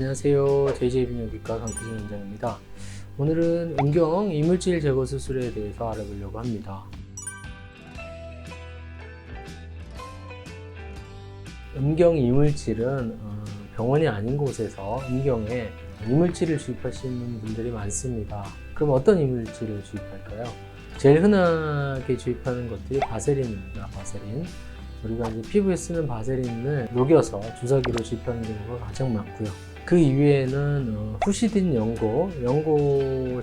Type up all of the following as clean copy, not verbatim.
안녕하세요. JJ비뇨기과 강태진 원장입니다. 오늘은 음경 이물질 제거 수술에 대해서 알아보려고 합니다. 음경 이물질은 병원이 아닌 곳에서 음경에 이물질을 주입하시는 분들이 많습니다. 그럼 어떤 이물질을 주입할까요? 제일 흔하게 주입하는 것들이 바세린입니다. 바세린. 우리가 이제 피부에 쓰는 바세린을 녹여서 주사기로 주입하는 경우가 가장 많고요. 그 이외에는 후시딘 연고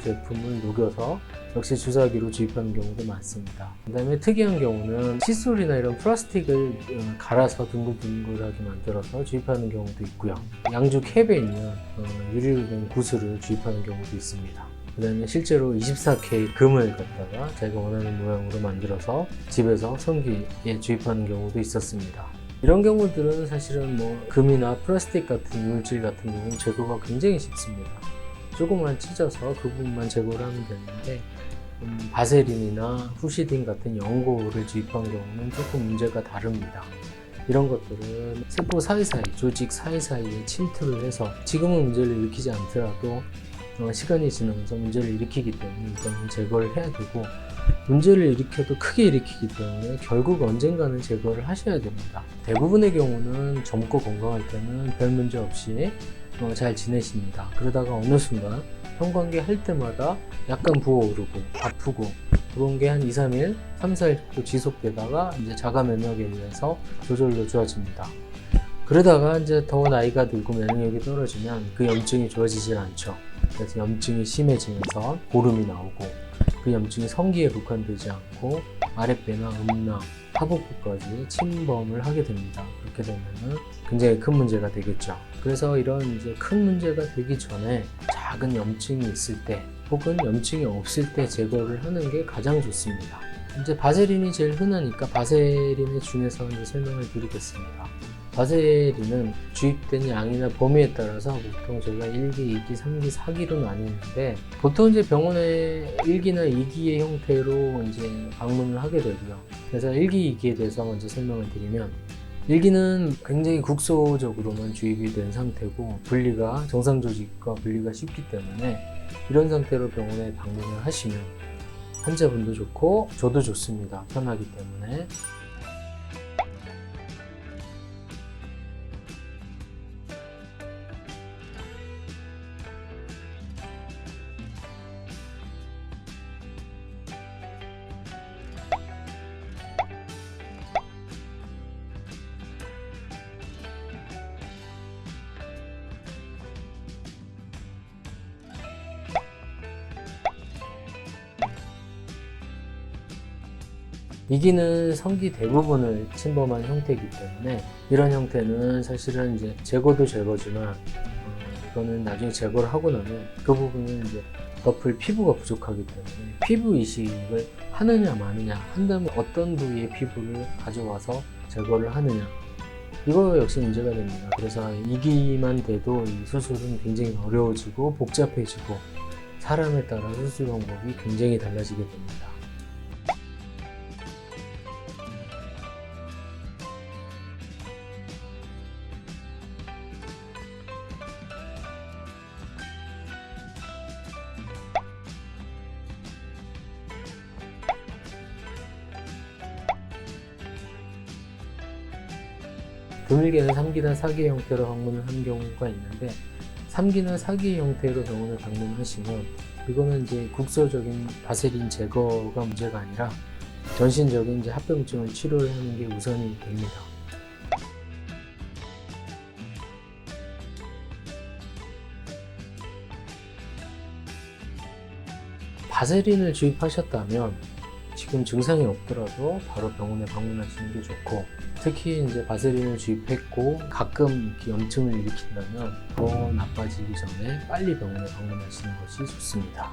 제품을 녹여서 역시 주사기로 주입하는 경우도 많습니다. 그 다음에 특이한 경우는 칫솔이나 이런 플라스틱을 갈아서 둥글둥글하게 만들어서 주입하는 경우도 있고요. 양주 캡에 있는 유리로 된 구슬을 주입하는 경우도 있습니다. 그 다음에 실제로 24K 금을 갖다가 자기가 원하는 모양으로 만들어서 집에서 성기에 주입하는 경우도 있었습니다. 이런 경우들은 사실은 금이나 플라스틱 같은 이물질 같은 경우는 제거가 굉장히 쉽습니다. 조금만 찢어서 그 부분만 제거를 하면 되는데 바세린이나 후시딘 같은 연고를 주입한 경우는 조금 문제가 다릅니다. 이런 것들은 세포 사이사이, 조직 사이사이에 침투를 해서 지금은 문제를 일으키지 않더라도 시간이 지나면서 문제를 일으키기 때문에 이거는 제거를 해야 되고, 문제를 일으켜도 크게 일으키기 때문에 결국 언젠가는 제거를 하셔야 됩니다. 대부분의 경우는 젊고 건강할 때는 별 문제 없이 잘 지내십니다. 그러다가 어느 순간 성관계 할 때마다 약간 부어오르고 아프고 그런 게 한 2, 3일, 3, 4일 정도 지속되다가 이제 자가 면역에 의해서 저절로 좋아집니다. 그러다가 이제 더 나이가 들고 면역력이 떨어지면 그 염증이 좋아지질 않죠. 그래서 염증이 심해지면서 고름이 나오고, 그 염증이 성기에 국한되지 않고 아랫배나 음낭, 하복부까지 침범을 하게 됩니다. 그렇게 되면은 굉장히 큰 문제가 되겠죠. 그래서 이런 이제 큰 문제가 되기 전에 작은 염증이 있을 때 혹은 염증이 없을 때 제거를 하는 게 가장 좋습니다. 이제 바세린이 제일 흔하니까 바세린에 준해서 이제 설명을 드리겠습니다. 바세린은 주입된 양이나 범위에 따라서 보통 저희가 1기, 2기, 3기, 4기로 나뉘는데, 보통 이제 병원에 1기나 2기의 형태로 이제 방문을 하게 되고요. 그래서 1기, 2기에 대해서 먼저 설명을 드리면, 1기는 굉장히 국소적으로만 주입이 된 상태고 정상 조직과 분리가 쉽기 때문에 이런 상태로 병원에 방문을 하시면 환자분도 좋고 저도 좋습니다. 편하기 때문에. 이기는 성기 대부분을 침범한 형태이기 때문에 이런 형태는 사실은 이제 제거도 제거지만 이거는 나중에 제거를 하고 나면 그 부분은 이제 덮을 피부가 부족하기 때문에 피부 이식을 하느냐 마느냐, 한다면 어떤 부위의 피부를 가져와서 제거를 하느냐, 이거 역시 문제가 됩니다. 그래서 이기만 돼도 이 수술은 굉장히 어려워지고 복잡해지고 사람에 따라 수술 방법이 굉장히 달라지게 됩니다. 드물게는 3기나 4기 형태로 방문을 하는 경우가 있는데, 3기나 4기 형태로 병원을 방문하시면 이거는 이제 국소적인 바세린 제거가 문제가 아니라 전신적인 이제 합병증을 치료를 하는 게 우선이 됩니다. 바세린을 주입하셨다면 지금 증상이 없더라도 바로 병원에 방문하시는 게 좋고, 특히 이제 바세린을 주입했고 가끔 이렇게 염증을 일으킨다면 더 나빠지기 전에 빨리 병원에 방문하시는 것이 좋습니다.